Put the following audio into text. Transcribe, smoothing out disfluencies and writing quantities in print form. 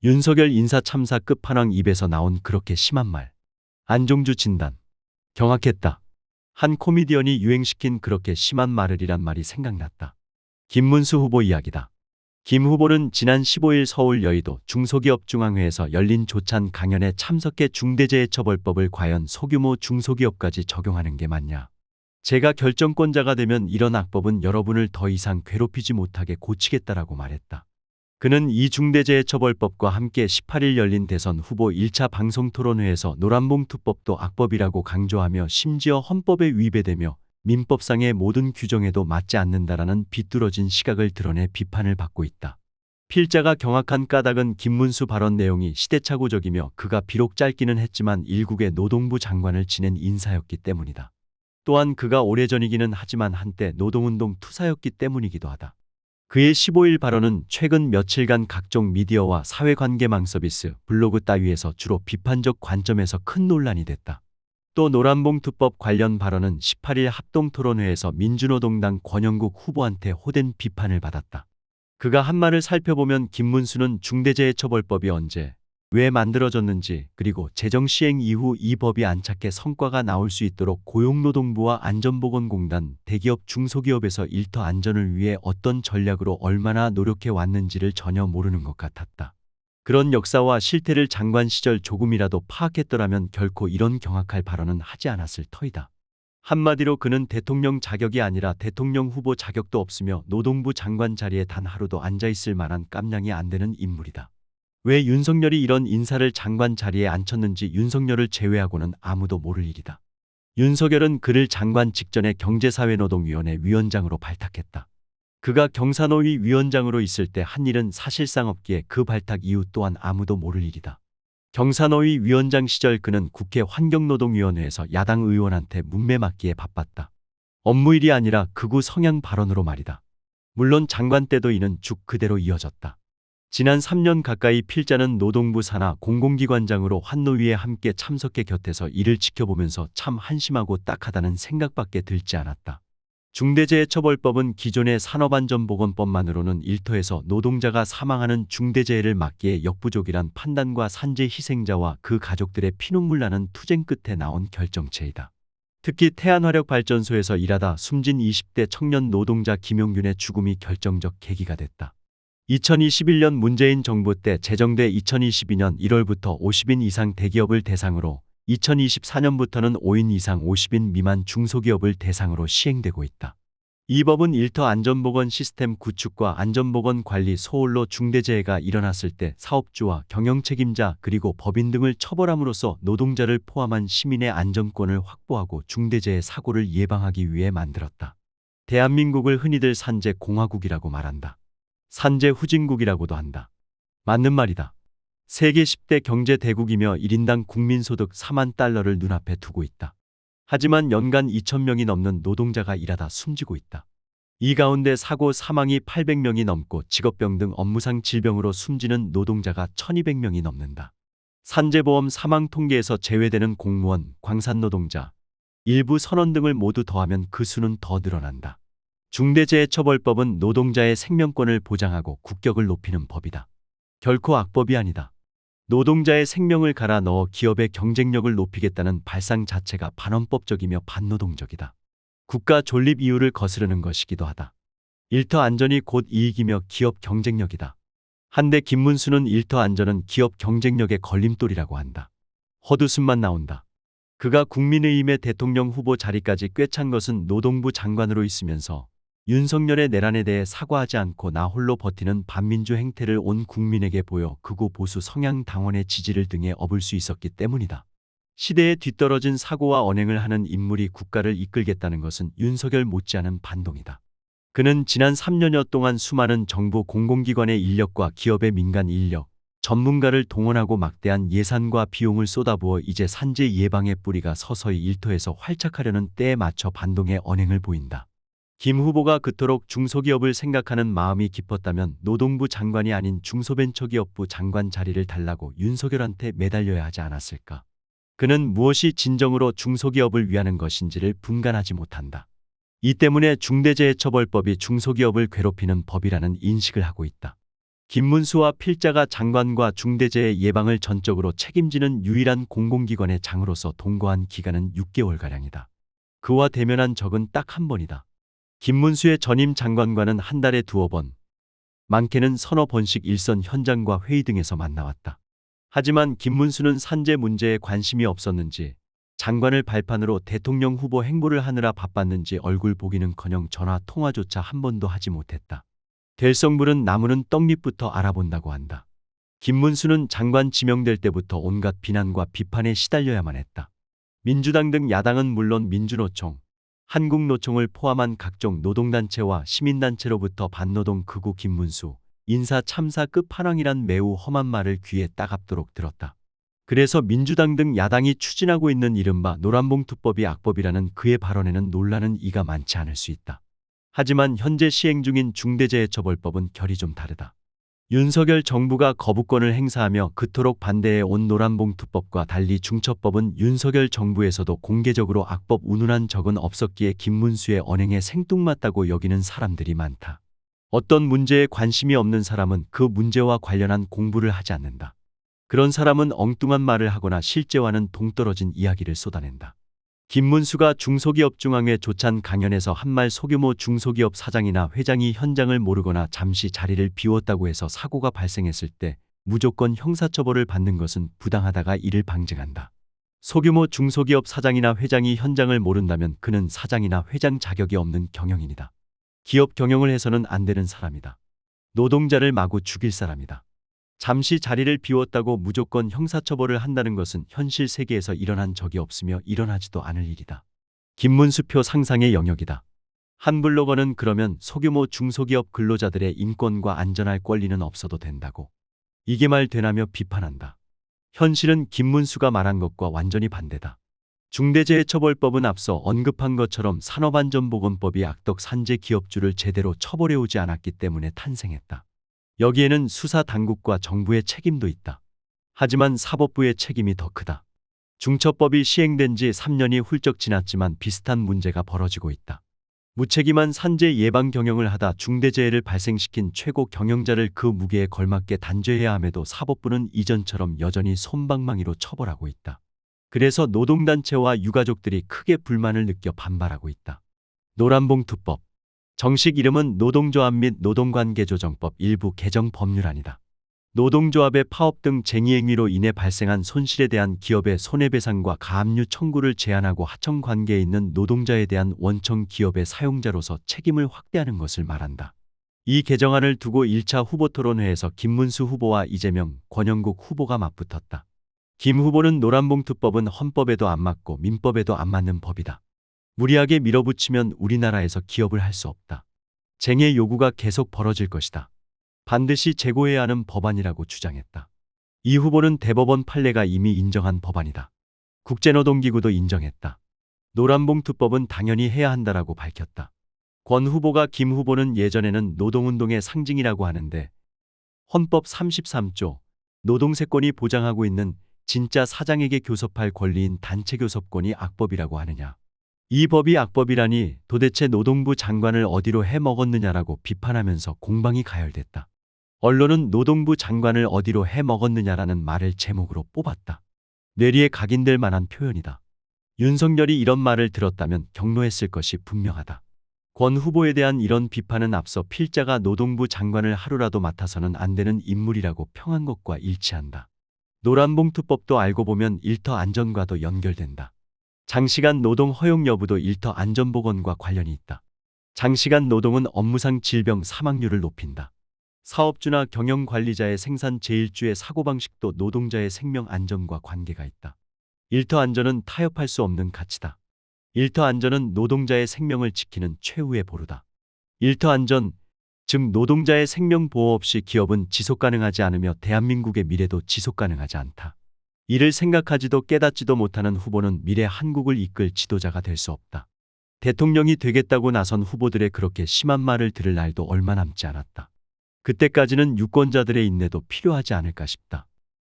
윤석열 인사참사 끝판왕 입에서 나온 그렇게 심한 말. 안종주 진단. 경악했다. 한 코미디언이 유행시킨 그렇게 심한 말을이란 말이 생각났다. 김문수 후보 이야기다. 김 후보는 지난 15일 서울 여의도 중소기업중앙회에서 열린 조찬 강연에 참석해 중대재해처벌법을 과연 소규모 중소기업까지 적용하는 게 맞냐. 제가 결정권자가 되면 이런 악법은 여러분을 더 이상 괴롭히지 못하게 고치겠다라고 말했다. 그는 이 중대재해처벌법과 함께 18일 열린 대선 후보 1차 방송토론회에서 노란봉투법도 악법이라고 강조하며 심지어 헌법에 위배되며 민법상의 모든 규정에도 맞지 않는다라는 비뚤어진 시각을 드러내 비판을 받고 있다. 필자가 경악한 까닭은 김문수 발언 내용이 시대착오적이며 그가 비록 짧기는 했지만 일국의 노동부 장관을 지낸 인사였기 때문이다. 또한 그가 오래전이기는 하지만 한때 노동운동 투사였기 때문이기도 하다. 그의 15일 발언은 최근 며칠간 각종 미디어와 사회관계망 서비스, 블로그 따위에서 주로 비판적 관점에서 큰 논란이 됐다. 또 노란봉투법 관련 발언은 18일 합동토론회에서 민주노동당 권영국 후보한테 호된 비판을 받았다. 그가 한 말을 살펴보면 김문수는 중대재해처벌법이 언제, 왜 만들어졌는지 그리고 제정 시행 이후 이 법이 안착해 성과가 나올 수 있도록 고용노동부와 안전보건공단, 대기업 중소기업에서 일터 안전을 위해 어떤 전략으로 얼마나 노력해 왔는지를 전혀 모르는 것 같았다. 그런 역사와 실태를 장관 시절 조금이라도 파악했더라면 결코 이런 경악할 발언은 하지 않았을 터이다. 한마디로 그는 대통령 자격이 아니라 대통령 후보 자격도 없으며 노동부 장관 자리에 단 하루도 앉아있을 만한 깜냥이 안 되는 인물이다. 왜 윤석열이 이런 인사를 장관 자리에 앉혔는지 윤석열을 제외하고는 아무도 모를 일이다. 윤석열은 그를 장관 직전에 경제사회노동위원회 위원장으로 발탁했다. 그가 경사노위 위원장으로 있을 때 한 일은 사실상 없기에 그 발탁 이후 또한 아무도 모를 일이다. 경사노위 위원장 시절 그는 국회 환경노동위원회에서 야당 의원한테 문매 맞기에 바빴다. 업무일이 아니라 극우 성향 발언으로 말이다. 물론 장관 때도 이는 쭉 그대로 이어졌다. 지난 3년 가까이 필자는 노동부 산하 공공기관장으로 환노위에 함께 참석해 곁에서 이를 지켜보면서 참 한심하고 딱하다는 생각밖에 들지 않았다. 중대재해처벌법은 기존의 산업안전보건법만으로는 일터에서 노동자가 사망하는 중대재해를 막기에 역부족이란 판단과 산재 희생자와 그 가족들의 피눈물 나는 투쟁 끝에 나온 결정체이다. 특히 태안화력발전소에서 일하다 숨진 20대 청년 노동자 김용균의 죽음이 결정적 계기가 됐다. 2021년 문재인 정부 때 제정돼 2022년 1월부터 50인 이상 대기업을 대상으로 2024년부터는 5인 이상 50인 미만 중소기업을 대상으로 시행되고 있다. 이 법은 일터 안전보건 시스템 구축과 안전보건 관리 소홀로 중대재해가 일어났을 때 사업주와 경영책임자 그리고 법인 등을 처벌함으로써 노동자를 포함한 시민의 안전권을 확보하고 중대재해 사고를 예방하기 위해 만들었다. 대한민국을 흔히들 산재공화국이라고 말한다. 산재 후진국이라고도 한다. 맞는 말이다. 세계 10대 경제 대국이며 1인당 국민소득 4만 달러를 눈앞에 두고 있다. 하지만 연간 2,000명이 넘는 노동자가 일하다 숨지고 있다. 이 가운데 사고 사망이 800명이 넘고 직업병 등 업무상 질병으로 숨지는 노동자가 1,200명이 넘는다. 산재보험 사망 통계에서 제외되는 공무원, 광산노동자, 일부 선원 등을 모두 더하면 그 수는 더 늘어난다. 중대재해처벌법은 노동자의 생명권을 보장하고 국격을 높이는 법이다. 결코 악법이 아니다. 노동자의 생명을 갈아 넣어 기업의 경쟁력을 높이겠다는 발상 자체가 반헌법적이며 반노동적이다. 국가 존립 이유를 거스르는 것이기도 하다. 일터 안전이 곧 이익이며 기업 경쟁력이다. 한데 김문수는 일터 안전은 기업 경쟁력의 걸림돌이라고 한다. 헛웃음만 나온다. 그가 국민의힘의 대통령 후보 자리까지 꿰찬 것은 노동부 장관으로 있으면서 윤석열의 내란에 대해 사과하지 않고 나 홀로 버티는 반민주 행태를 온 국민에게 보여 극우 보수 성향 당원의 지지를 등에 업을 수 있었기 때문이다. 시대에 뒤떨어진 사고와 언행을 하는 인물이 국가를 이끌겠다는 것은 윤석열 못지않은 반동이다. 그는 지난 3년여 동안 수많은 정부 공공기관의 인력과 기업의 민간 인력, 전문가를 동원하고 막대한 예산과 비용을 쏟아부어 이제 산재 예방의 뿌리가 서서히 일터에서 활착하려는 때에 맞춰 반동의 언행을 보인다. 김 후보가 그토록 중소기업을 생각하는 마음이 깊었다면 노동부 장관이 아닌 중소벤처기업부 장관 자리를 달라고 윤석열한테 매달려야 하지 않았을까? 그는 무엇이 진정으로 중소기업을 위하는 것인지를 분간하지 못한다. 이 때문에 중대재해처벌법이 중소기업을 괴롭히는 법이라는 인식을 하고 있다. 김문수와 필자가 장관과 중대재해 예방을 전적으로 책임지는 유일한 공공기관의 장으로서 동거한 기간은 6개월가량이다. 그와 대면한 적은 딱 한 번이다. 김문수의 전임 장관과는 한 달에 2번, 많게는 서너 번씩 일선 현장과 회의 등에서 만나왔다. 하지만 김문수는 산재 문제에 관심이 없었는지 장관을 발판으로 대통령 후보 행보를 하느라 바빴는지 얼굴 보기는커녕 전화 통화조차 한 번도 하지 못했다. 될성물은 나무는 떡잎부터 알아본다고 한다. 김문수는 장관 지명될 때부터 온갖 비난과 비판에 시달려야만 했다. 민주당 등 야당은 물론 민주노총, 한국노총을 포함한 각종 노동단체와 시민단체로부터 반노동 극우 김문수, 인사 참사 끝판왕이란 매우 험한 말을 귀에 따갑도록 들었다. 그래서 민주당 등 야당이 추진하고 있는 이른바 노란봉투법이 악법이라는 그의 발언에는 놀라는 이가 많지 않을 수 있다. 하지만 현재 시행 중인 중대재해처벌법은 결이 좀 다르다. 윤석열 정부가 거부권을 행사하며 그토록 반대해 온 노란봉투법과 달리 중처법은 윤석열 정부에서도 공개적으로 악법 운운한 적은 없었기에 김문수의 언행에 생뚱맞다고 여기는 사람들이 많다. 어떤 문제에 관심이 없는 사람은 그 문제와 관련한 공부를 하지 않는다. 그런 사람은 엉뚱한 말을 하거나 실제와는 동떨어진 이야기를 쏟아낸다. 김문수가 중소기업 중앙회 조찬 강연에서 한 말 소규모 중소기업 사장이나 회장이 현장을 모르거나 잠시 자리를 비웠다고 해서 사고가 발생했을 때 무조건 형사처벌을 받는 것은 부당하다가 이를 방증한다. 소규모 중소기업 사장이나 회장이 현장을 모른다면 그는 사장이나 회장 자격이 없는 경영인이다. 기업 경영을 해서는 안 되는 사람이다. 노동자를 마구 죽일 사람이다. 잠시 자리를 비웠다고 무조건 형사처벌을 한다는 것은 현실 세계에서 일어난 적이 없으며 일어나지도 않을 일이다. 김문수표 상상의 영역이다. 한 블로거는 그러면 소규모 중소기업 근로자들의 인권과 안전할 권리는 없어도 된다고. 이게 말 되나며 비판한다. 현실은 김문수가 말한 것과 완전히 반대다. 중대재해처벌법은 앞서 언급한 것처럼 산업안전보건법이 악덕 산재 기업주를 제대로 처벌해오지 않았기 때문에 탄생했다. 여기에는 수사 당국과 정부의 책임도 있다. 하지만 사법부의 책임이 더 크다. 중처법이 시행된 지 3년이 훌쩍 지났지만 비슷한 문제가 벌어지고 있다. 무책임한 산재 예방 경영을 하다 중대재해를 발생시킨 최고 경영자를 그 무게에 걸맞게 단죄해야 함에도 사법부는 이전처럼 여전히 솜방망이로 처벌하고 있다. 그래서 노동단체와 유가족들이 크게 불만을 느껴 반발하고 있다. 노란봉투법. 정식 이름은 노동조합 및 노동관계조정법 일부 개정 법률안이다. 노동조합의 파업 등 쟁의행위로 인해 발생한 손실에 대한 기업의 손해배상과 가압류 청구를 제한하고 하청 관계에 있는 노동자에 대한 원청 기업의 사용자로서 책임을 확대하는 것을 말한다. 이 개정안을 두고 1차 후보토론회에서 김문수 후보와 이재명, 권영국 후보가 맞붙었다. 김 후보는 노란봉투법은 헌법에도 안 맞고 민법에도 안 맞는 법이다. 무리하게 밀어붙이면 우리나라에서 기업을 할 수 없다. 쟁의 요구가 계속 벌어질 것이다. 반드시 재고해야 하는 법안이라고 주장했다. 이 후보는 대법원 판례가 이미 인정한 법안이다. 국제노동기구도 인정했다. 노란봉투법은 당연히 해야 한다라고 밝혔다. 권 후보가 김 후보는 예전에는 노동운동의 상징이라고 하는데 헌법 33조 노동세권이 보장하고 있는 진짜 사장에게 교섭할 권리인 단체교섭권이 악법이라고 하느냐. 이 법이 악법이라니 도대체 노동부 장관을 어디로 해먹었느냐라고 비판하면서 공방이 가열됐다. 언론은 노동부 장관을 어디로 해먹었느냐라는 말을 제목으로 뽑았다. 뇌리에 각인될 만한 표현이다. 윤석열이 이런 말을 들었다면 경로했을 것이 분명하다. 권 후보에 대한 이런 비판은 앞서 필자가 노동부 장관을 하루라도 맡아서는 안 되는 인물이라고 평한 것과 일치한다. 노란봉투법도 알고 보면 일터 안전과도 연결된다. 장시간 노동 허용 여부도 일터 안전보건과 관련이 있다. 장시간 노동은 업무상 질병 사망률을 높인다. 사업주나 경영관리자의 생산 제1주의 사고방식도 노동자의 생명 안전과 관계가 있다. 일터 안전은 타협할 수 없는 가치다. 일터 안전은 노동자의 생명을 지키는 최후의 보루다. 일터 안전, 즉 노동자의 생명 보호 없이 기업은 지속 가능하지 않으며 대한민국의 미래도 지속 가능하지 않다. 이를 생각하지도 깨닫지도 못하는 후보는 미래 한국을 이끌 지도자가 될 수 없다. 대통령이 되겠다고 나선 후보들의 그렇게 심한 말을 들을 날도 얼마 남지 않았다. 그때까지는 유권자들의 인내도 필요하지 않을까 싶다.